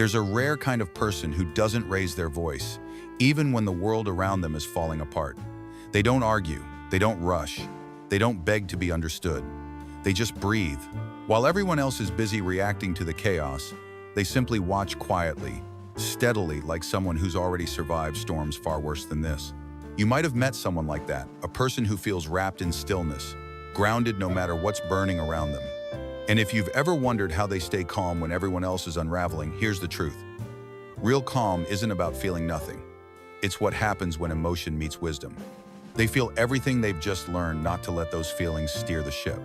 There's a rare kind of person who doesn't raise their voice, even when the world around them is falling apart. They don't argue, they don't rush, they don't beg to be understood. They just breathe. While everyone else is busy reacting to the chaos, they simply watch quietly, steadily, like someone who's already survived storms far worse than this. You might have met someone like that, a person who feels wrapped in stillness, grounded no matter what's burning around them. And if you've ever wondered how they stay calm when everyone else is unraveling, here's the truth. Real calm isn't about feeling nothing. It's what happens when emotion meets wisdom. They feel everything they've just learned not to let those feelings steer the ship.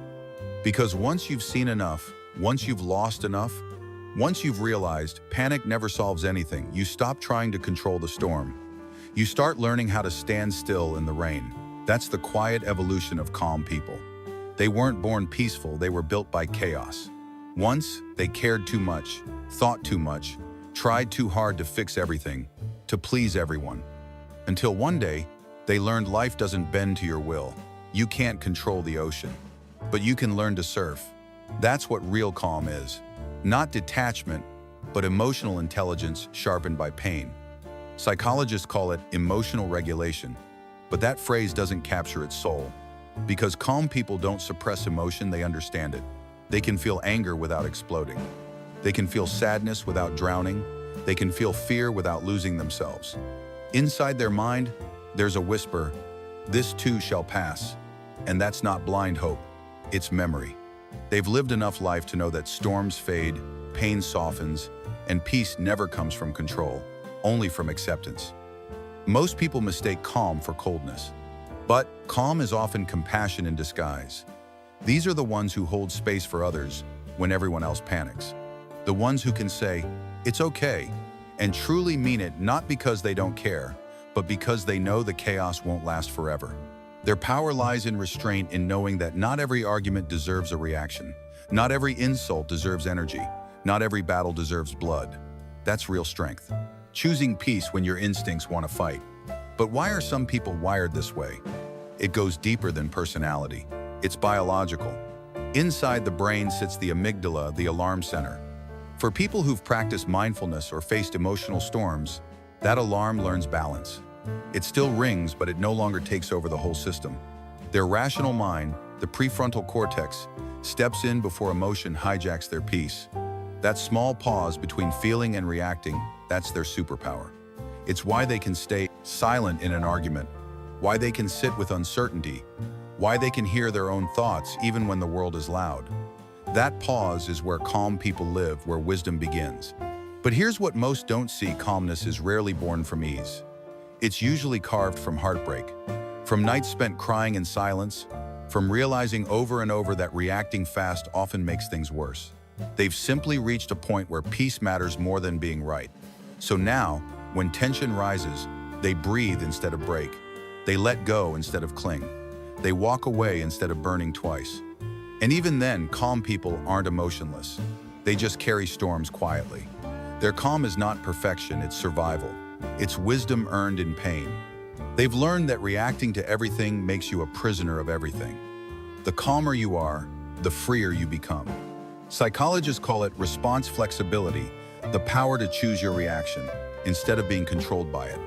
Because once you've seen enough, once you've lost enough, once you've realized panic never solves anything, you stop trying to control the storm. You start learning how to stand still in the rain. That's the quiet evolution of calm people. They weren't born peaceful, they were built by chaos. Once, they cared too much, thought too much, tried too hard to fix everything, to please everyone. Until one day, they learned life doesn't bend to your will. You can't control the ocean, but you can learn to surf. That's what real calm is. Not detachment, but emotional intelligence sharpened by pain. Psychologists call it emotional regulation, but that phrase doesn't capture its soul. Because calm people don't suppress emotion, they understand it. They can feel anger without exploding. They can feel sadness without drowning. They can feel fear without losing themselves. Inside their mind, there's a whisper, "This too shall pass." And that's not blind hope, it's memory. They've lived enough life to know that storms fade, pain softens, and peace never comes from control, only from acceptance. Most people mistake calm for coldness. But calm is often compassion in disguise. These are the ones who hold space for others when everyone else panics. The ones who can say, "It's okay," and truly mean it, not because they don't care, but because they know the chaos won't last forever. Their power lies in restraint, in knowing that not every argument deserves a reaction. Not every insult deserves energy. Not every battle deserves blood. That's real strength. Choosing peace when your instincts want to fight. But why are some people wired this way? It goes deeper than personality. It's biological. Inside the brain sits the amygdala, the alarm center. For people who've practiced mindfulness or faced emotional storms, that alarm learns balance. It still rings, but it no longer takes over the whole system. Their rational mind, the prefrontal cortex, steps in before emotion hijacks their peace. That small pause between feeling and reacting, that's their superpower. It's why they can stay silent in an argument, why they can sit with uncertainty, why they can hear their own thoughts even when the world is loud. That pause is where calm people live, where wisdom begins. But here's what most don't see: calmness is rarely born from ease. It's usually carved from heartbreak, from nights spent crying in silence, from realizing over and over that reacting fast often makes things worse. They've simply reached a point where peace matters more than being right. So now, when tension rises, they breathe instead of break. They let go instead of cling. They walk away instead of burning twice. And even then, calm people aren't emotionless. They just carry storms quietly. Their calm is not perfection, it's survival. It's wisdom earned in pain. They've learned that reacting to everything makes you a prisoner of everything. The calmer you are, the freer you become. Psychologists call it response flexibility, the power to choose your reaction instead of being controlled by it.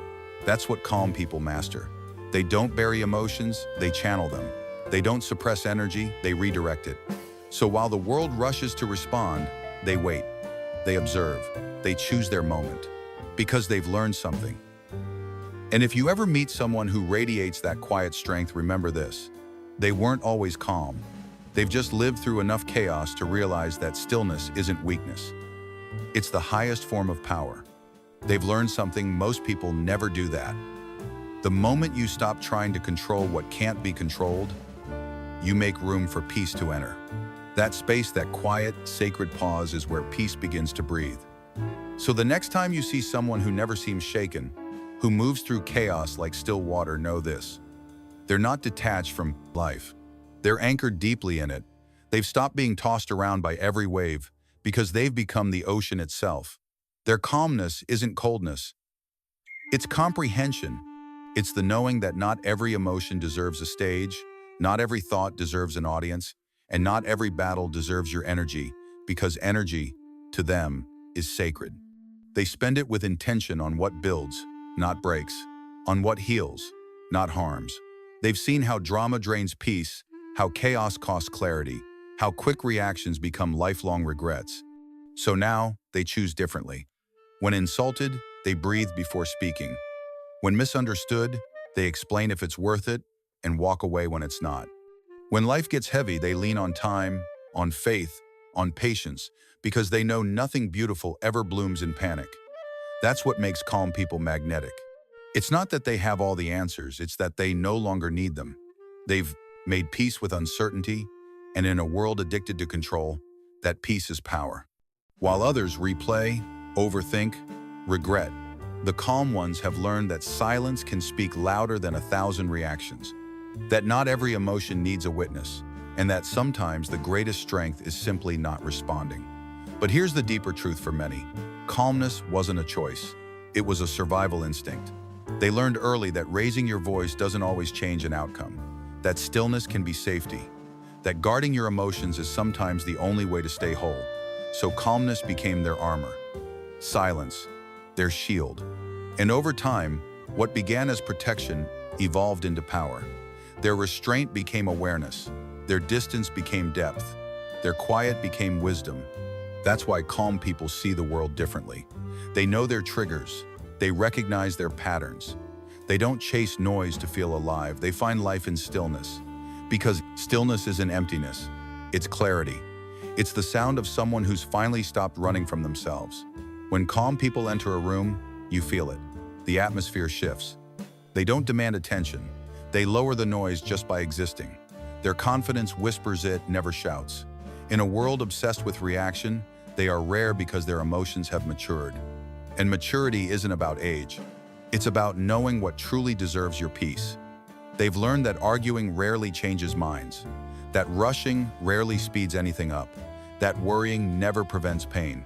That's what calm people master. They don't bury emotions, they channel them. They don't suppress energy, they redirect it. So while the world rushes to respond, they wait. They observe. They choose their moment. Because they've learned something. And if you ever meet someone who radiates that quiet strength, remember this: they weren't always calm. They've just lived through enough chaos to realize that stillness isn't weakness. It's the highest form of power. They've learned something. Most people never do that. The moment you stop trying to control what can't be controlled, you make room for peace to enter. That space, that quiet, sacred pause, is where peace begins to breathe. So the next time you see someone who never seems shaken, who moves through chaos like still water, know this: they're not detached from life. They're anchored deeply in it. They've stopped being tossed around by every wave because they've become the ocean itself. Their calmness isn't coldness. It's comprehension. It's the knowing that not every emotion deserves a stage, not every thought deserves an audience, and not every battle deserves your energy, because energy, to them, is sacred. They spend it with intention on what builds, not breaks, on what heals, not harms. They've seen how drama drains peace, how chaos costs clarity, how quick reactions become lifelong regrets. So now, they choose differently. When insulted, they breathe before speaking. When misunderstood, they explain if it's worth it and walk away when it's not. When life gets heavy, they lean on time, on faith, on patience, because they know nothing beautiful ever blooms in panic. That's what makes calm people magnetic. It's not that they have all the answers, it's that they no longer need them. They've made peace with uncertainty, and in a world addicted to control, that peace is power. While others replay, overthink, regret, the calm ones have learned that silence can speak louder than 1,000 reactions, that not every emotion needs a witness, and that sometimes the greatest strength is simply not responding. But here's the deeper truth for many. Calmness wasn't a choice. It was a survival instinct. They learned early that raising your voice doesn't always change an outcome, that stillness can be safety, that guarding your emotions is sometimes the only way to stay whole. So calmness became their armor, silence, their shield. And over time, what began as protection evolved into power. Their restraint became awareness, their distance became depth, their quiet became wisdom. That's why calm people see the world differently. They know their triggers, they recognize their patterns. They don't chase noise to feel alive, they find life in stillness. Because stillness isn't emptiness, it's clarity. It's the sound of someone who's finally stopped running from themselves. When calm people enter a room, you feel it. The atmosphere shifts. They don't demand attention. They lower the noise just by existing. Their confidence whispers it, never shouts. In a world obsessed with reaction, they are rare because their emotions have matured. And maturity isn't about age. It's about knowing what truly deserves your peace. They've learned that arguing rarely changes minds, that rushing rarely speeds anything up, that worrying never prevents pain.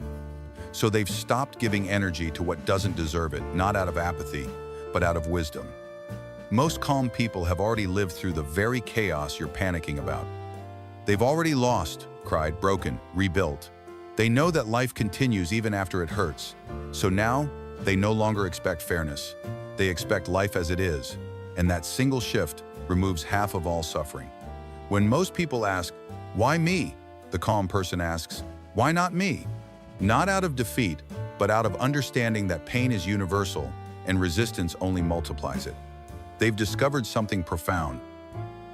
So they've stopped giving energy to what doesn't deserve it, not out of apathy, but out of wisdom. Most calm people have already lived through the very chaos you're panicking about. They've already lost, cried, broken, rebuilt. They know that life continues even after it hurts. So now, they no longer expect fairness. They expect life as it is, and that single shift removes half of all suffering. When most people ask, "Why me?" the calm person asks, "Why not me?" Not out of defeat, but out of understanding that pain is universal and resistance only multiplies it. They've discovered something profound.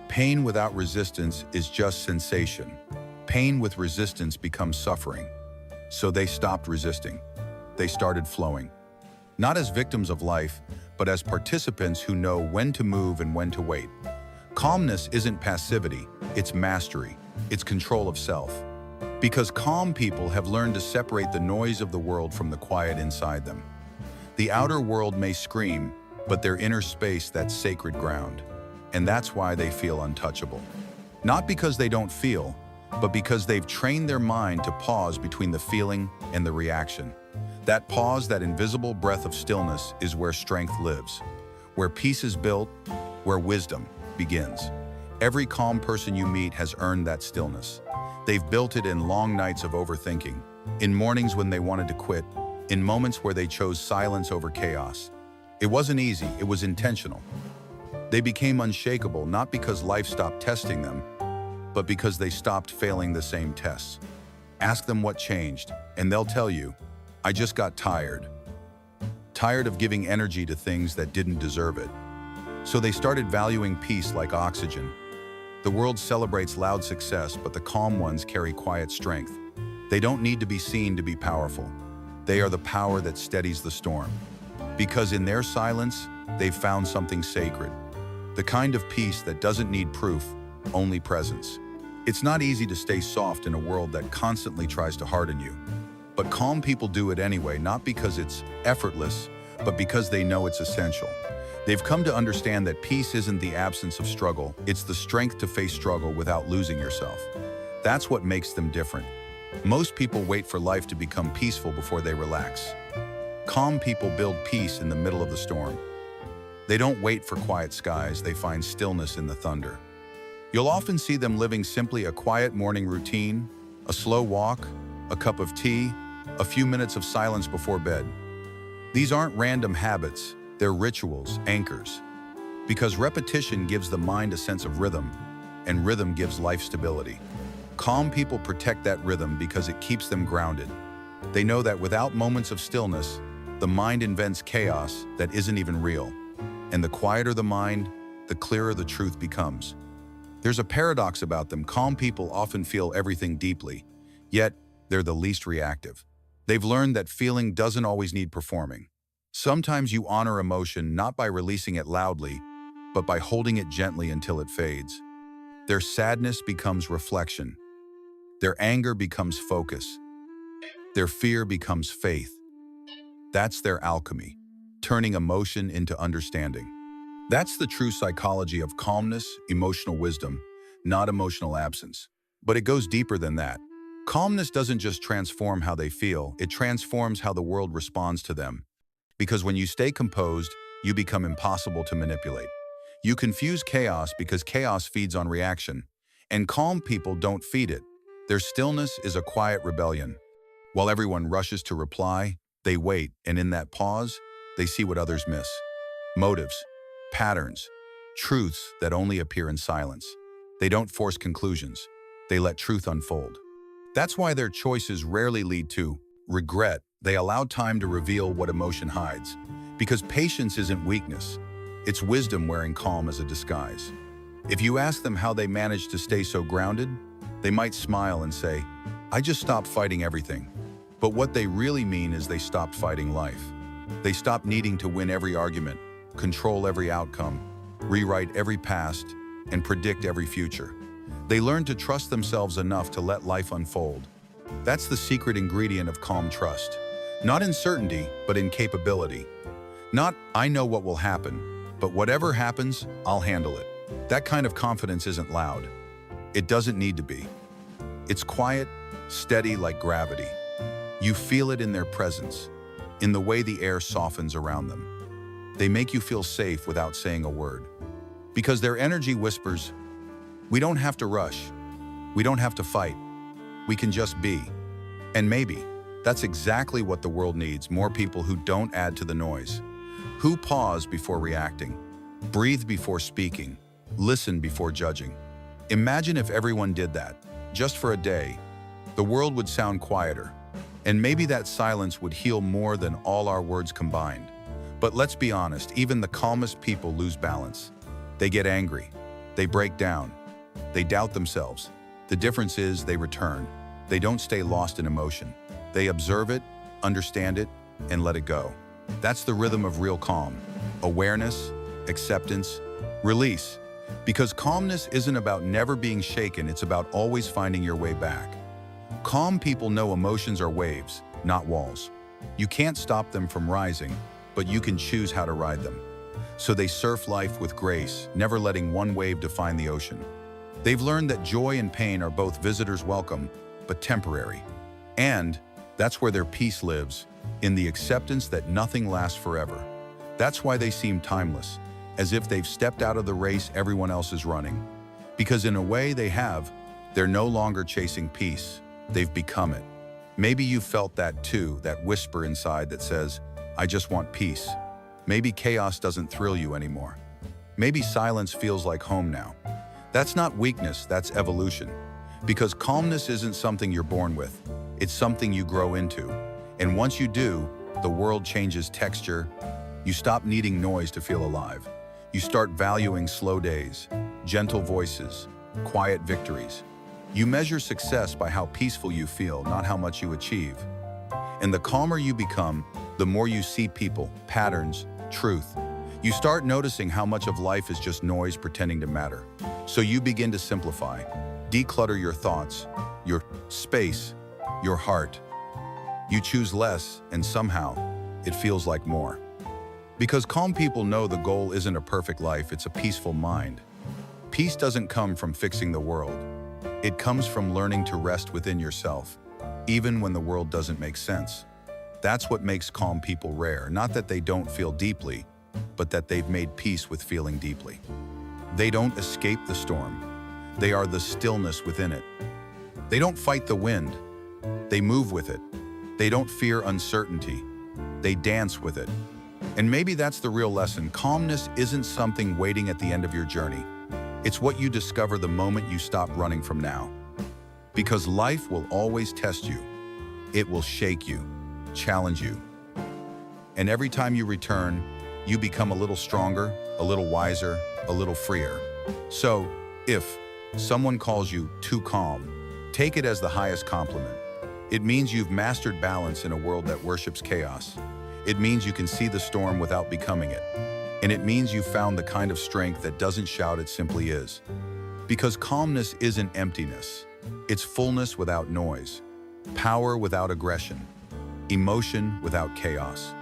Pain without resistance is just sensation. Pain with resistance becomes suffering. So they stopped resisting. They started flowing. Not as victims of life, but as participants who know when to move and when to wait. Calmness isn't passivity, it's mastery. It's control of self. Because calm people have learned to separate the noise of the world from the quiet inside them. The outer world may scream, but their inner space, that's sacred ground. And that's why they feel untouchable. Not because they don't feel, but because they've trained their mind to pause between the feeling and the reaction. That pause, that invisible breath of stillness, is where strength lives, where peace is built, where wisdom begins. Every calm person you meet has earned that stillness. They've built it in long nights of overthinking, in mornings when they wanted to quit, in moments where they chose silence over chaos. It wasn't easy, it was intentional. They became unshakable not because life stopped testing them, but because they stopped failing the same tests. Ask them what changed, and they'll tell you, "I just got tired." Tired of giving energy to things that didn't deserve it. So they started valuing peace like oxygen. The world celebrates loud success, but the calm ones carry quiet strength. They don't need to be seen to be powerful. They are the power that steadies the storm. Because in their silence, they've found something sacred. The kind of peace that doesn't need proof, only presence. It's not easy to stay soft in a world that constantly tries to harden you. But calm people do it anyway, not because it's effortless, but because they know it's essential. They've come to understand that peace isn't the absence of struggle, it's the strength to face struggle without losing yourself. That's what makes them different. Most people wait for life to become peaceful before they relax. Calm people build peace in the middle of the storm. They don't wait for quiet skies, they find stillness in the thunder. You'll often see them living simply a quiet morning routine, a slow walk, a cup of tea, a few minutes of silence before bed. These aren't random habits, they're rituals, anchors. Because repetition gives the mind a sense of rhythm, and rhythm gives life stability. Calm people protect that rhythm because it keeps them grounded. They know that without moments of stillness, the mind invents chaos that isn't even real. And the quieter the mind, the clearer the truth becomes. There's a paradox about them. Calm people often feel everything deeply, yet they're the least reactive. They've learned that feeling doesn't always need performing. Sometimes you honor emotion not by releasing it loudly, but by holding it gently until it fades. Their sadness becomes reflection. Their anger becomes focus. Their fear becomes faith. That's their alchemy, turning emotion into understanding. That's the true psychology of calmness, emotional wisdom, not emotional absence. But it goes deeper than that. Calmness doesn't just transform how they feel, it transforms how the world responds to them. Because when you stay composed, you become impossible to manipulate. You confuse chaos because chaos feeds on reaction, and calm people don't feed it. Their stillness is a quiet rebellion. While everyone rushes to reply, they wait, and in that pause, they see what others miss. Motives, patterns, truths that only appear in silence. They don't force conclusions. They let truth unfold. That's why their choices rarely lead to regret. They allow time to reveal what emotion hides. Because patience isn't weakness. It's wisdom wearing calm as a disguise. If you ask them how they manage to stay so grounded, they might smile and say, "I just stopped fighting everything." But what they really mean is they stopped fighting life. They stopped needing to win every argument, control every outcome, rewrite every past, and predict every future. They learned to trust themselves enough to let life unfold. That's the secret ingredient of calm trust. Not in certainty, but in capability. Not, "I know what will happen," but "whatever happens, I'll handle it." That kind of confidence isn't loud. It doesn't need to be. It's quiet, steady like gravity. You feel it in their presence, in the way the air softens around them. They make you feel safe without saying a word. Because their energy whispers, "We don't have to rush. We don't have to fight. We can just be." And maybe that's exactly what the world needs, more people who don't add to the noise, who pause before reacting, breathe before speaking, listen before judging. Imagine if everyone did that, just for a day. The world would sound quieter, and maybe that silence would heal more than all our words combined. But let's be honest, even the calmest people lose balance. They get angry, they break down, they doubt themselves. The difference is they return. They don't stay lost in emotion. They observe it, understand it, and let it go. That's the rhythm of real calm. Awareness, acceptance, release. Because calmness isn't about never being shaken, it's about always finding your way back. Calm people know emotions are waves, not walls. You can't stop them from rising, but you can choose how to ride them. So they surf life with grace, never letting one wave define the ocean. They've learned that joy and pain are both visitors welcome, but temporary. And that's where their peace lives, in the acceptance that nothing lasts forever. That's why they seem timeless, as if they've stepped out of the race everyone else is running. Because in a way they're no longer chasing peace, they've become it. Maybe you felt that too, that whisper inside that says, "I just want peace." Maybe chaos doesn't thrill you anymore. Maybe silence feels like home now. That's not weakness, that's evolution. Because calmness isn't something you're born with, it's something you grow into. And once you do, the world changes texture. You stop needing noise to feel alive. You start valuing slow days, gentle voices, quiet victories. You measure success by how peaceful you feel, not how much you achieve. And the calmer you become, the more you see people, patterns, truth. You start noticing how much of life is just noise pretending to matter. So you begin to simplify, declutter your thoughts, your space, your heart. You choose less, and somehow, it feels like more. Because calm people know the goal isn't a perfect life, it's a peaceful mind. Peace doesn't come from fixing the world. It comes from learning to rest within yourself, even when the world doesn't make sense. That's what makes calm people rare, not that they don't feel deeply, but that they've made peace with feeling deeply. They don't escape the storm. They are the stillness within it. They don't fight the wind. They move with it. They don't fear uncertainty. They dance with it. And maybe that's the real lesson. Calmness isn't something waiting at the end of your journey. It's what you discover the moment you stop running from now. Because life will always test you. It will shake you, challenge you. And every time you return, you become a little stronger, a little wiser, a little freer. So, if someone calls you too calm, take it as the highest compliment. It means you've mastered balance in a world that worships chaos. It means you can see the storm without becoming it. And it means you've found the kind of strength that doesn't shout, it simply is. Because calmness isn't emptiness. It's fullness without noise, power without aggression, emotion without chaos.